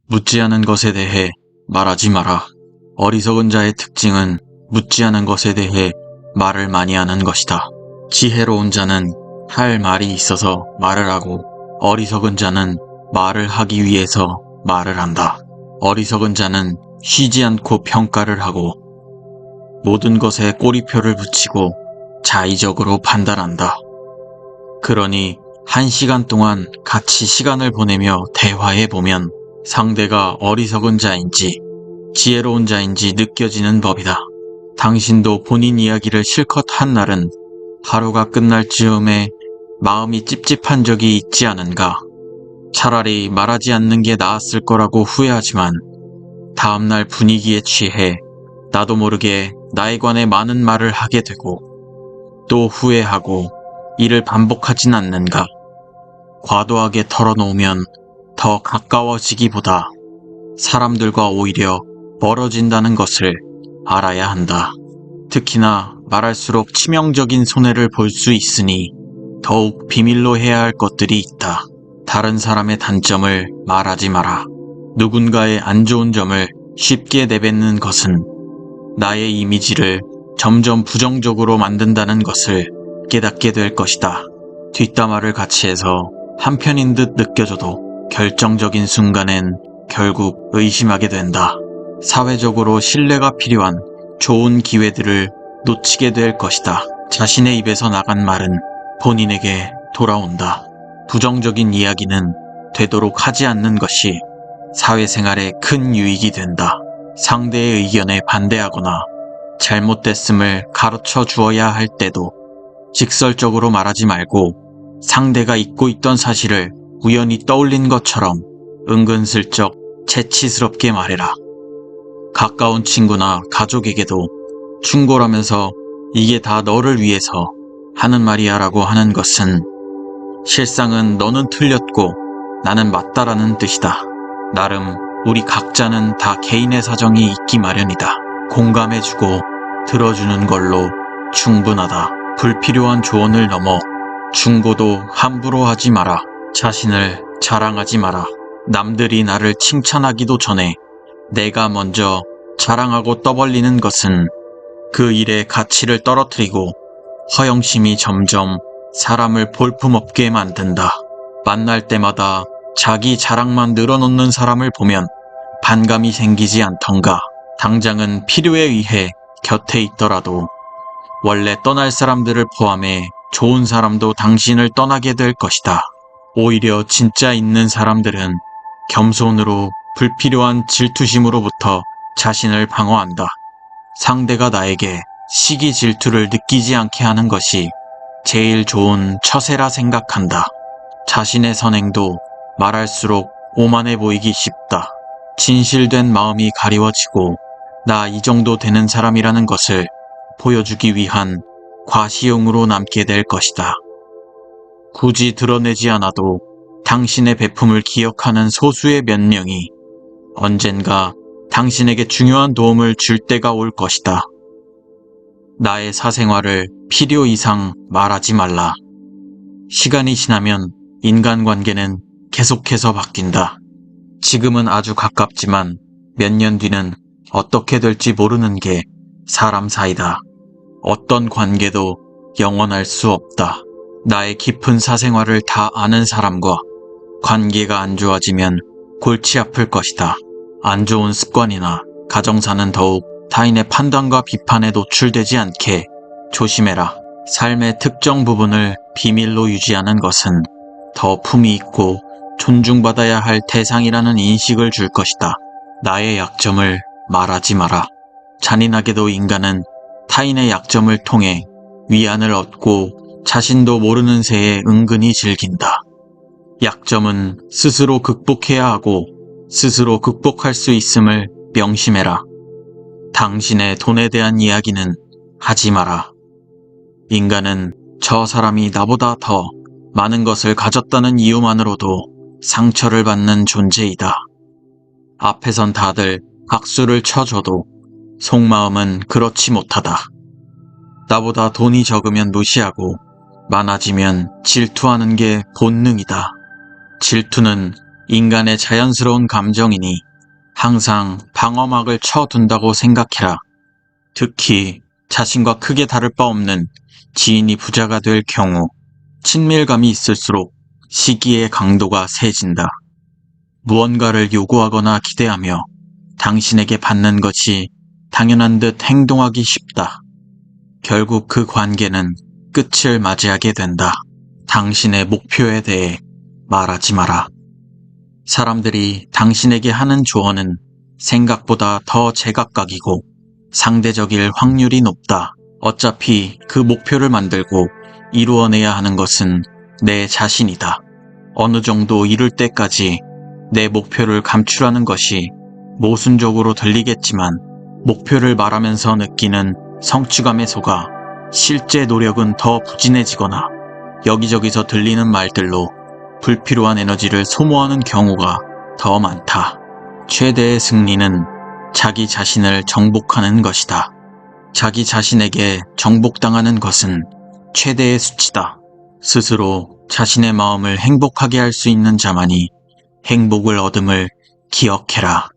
묻지 않은 것에 대해 말하지 마라. 어리석은 자의 특징은 묻지 않은 것에 대해 말을 많이 하는 것이다. 지혜로운 자는 할 말이 있어서 말을 하고, 어리석은 자는 말을 하기 위해서 말을 한다. 어리석은 자는 쉬지 않고 평가를 하고, 모든 것에 꼬리표를 붙이고 자의적으로 판단한다. 그러니 1시간 동안 같이 시간을 보내며 대화해보면 상대가 어리석은 자인지 지혜로운 자인지 느껴지는 법이다. 당신도 본인 이야기를 실컷 한 날은 하루가 끝날 즈음에 마음이 찝찝한 적이 있지 않은가? 차라리 말하지 않는 게 나았을 거라고 후회하지만 다음날 분위기에 취해 나도 모르게 나에 관해 많은 말을 하게 되고 또 후회하고 이를 반복하진 않는가? 과도하게 털어놓으면 더 가까워지기보다 사람들과 오히려 멀어진다는 것을 알아야 한다. 특히나 말할수록 치명적인 손해를 볼 수 있으니 더욱 비밀로 해야 할 것들이 있다. 다른 사람의 단점을 말하지 마라. 누군가의 안 좋은 점을 쉽게 내뱉는 것은 나의 이미지를 점점 부정적으로 만든다는 것을 깨닫게 될 것이다. 뒷담화를 같이 해서 한편인 듯 느껴져도 결정적인 순간엔 결국 의심하게 된다. 사회적으로 신뢰가 필요한 좋은 기회들을 놓치게 될 것이다. 자신의 입에서 나간 말은 본인에게 돌아온다. 부정적인 이야기는 되도록 하지 않는 것이 사회생활에 큰 유익이 된다. 상대의 의견에 반대하거나 잘못됐음을 가르쳐 주어야 할 때도 직설적으로 말하지 말고 상대가 잊고 있던 사실을 우연히 떠올린 것처럼 은근슬쩍 재치스럽게 말해라. 가까운 친구나 가족에게도 충고라면서 이게 다 너를 위해서 하는 말이야 라고 하는 것은 실상은 너는 틀렸고 나는 맞다라는 뜻이다. 나름 우리 각자는 다 개인의 사정이 있기 마련이다. 공감해주고 들어주는 걸로 충분하다. 불필요한 조언을 넘어 충고도 함부로 하지 마라. 자신을 자랑하지 마라. 남들이 나를 칭찬하기도 전에 내가 먼저 자랑하고 떠벌리는 것은 그 일의 가치를 떨어뜨리고 허영심이 점점 사람을 볼품없게 만든다. 만날 때마다 자기 자랑만 늘어놓는 사람을 보면 반감이 생기지 않던가. 당장은 필요에 의해 곁에 있더라도 원래 떠날 사람들을 포함해 좋은 사람도 당신을 떠나게 될 것이다. 오히려 진짜 있는 사람들은 겸손으로 불필요한 질투심으로부터 자신을 방어한다. 상대가 나에게 시기 질투를 느끼지 않게 하는 것이 제일 좋은 처세라 생각한다. 자신의 선행도 말할수록 오만해 보이기 쉽다. 진실된 마음이 가리워지고 나 이 정도 되는 사람이라는 것을 보여주기 위한 과시용으로 남게 될 것이다. 굳이 드러내지 않아도 당신의 배품을 기억하는 소수의 몇 명이 언젠가 당신에게 중요한 도움을 줄 때가 올 것이다. 나의 사생활을 필요 이상 말하지 말라. 시간이 지나면 인간관계는 계속해서 바뀐다. 지금은 아주 가깝지만 몇 년 뒤는 어떻게 될지 모르는 게 사람 사이다. 어떤 관계도 영원할 수 없다. 나의 깊은 사생활을 다 아는 사람과 관계가 안 좋아지면 골치 아플 것이다. 안 좋은 습관이나 가정사는 더욱 타인의 판단과 비판에 노출되지 않게 조심해라. 삶의 특정 부분을 비밀로 유지하는 것은 더 품위 있고 존중받아야 할 대상이라는 인식을 줄 것이다. 나의 약점을 말하지 마라. 잔인하게도 인간은 타인의 약점을 통해 위안을 얻고 자신도 모르는 새에 은근히 즐긴다. 약점은 스스로 극복해야 하고 스스로 극복할 수 있음을 명심해라. 당신의 돈에 대한 이야기는 하지 마라. 인간은 저 사람이 나보다 더 많은 것을 가졌다는 이유만으로도 상처를 받는 존재이다. 앞에선 다들 박수를 쳐줘도 속마음은 그렇지 못하다. 나보다 돈이 적으면 무시하고 많아지면 질투하는 게 본능이다. 질투는 인간의 자연스러운 감정이니 항상 방어막을 쳐둔다고 생각해라. 특히 자신과 크게 다를 바 없는 지인이 부자가 될 경우 친밀감이 있을수록 시기의 강도가 세진다. 무언가를 요구하거나 기대하며 당신에게 받는 것이 당연한 듯 행동하기 쉽다. 결국 그 관계는 끝을 맞이하게 된다. 당신의 목표에 대해 말하지 마라. 사람들이 당신에게 하는 조언은 생각보다 더 제각각이고 상대적일 확률이 높다. 어차피 그 목표를 만들고 이루어내야 하는 것은 내 자신이다. 어느 정도 이룰 때까지 내 목표를 감추라는 것이 모순적으로 들리겠지만 목표를 말하면서 느끼는 성취감에 속아 실제 노력은 더 부진해지거나 여기저기서 들리는 말들로 불필요한 에너지를 소모하는 경우가 더 많다. 최대의 승리는 자기 자신을 정복하는 것이다. 자기 자신에게 정복당하는 것은 최대의 수치다. 스스로 자신의 마음을 행복하게 할 수 있는 자만이 행복을 얻음을 기억해라.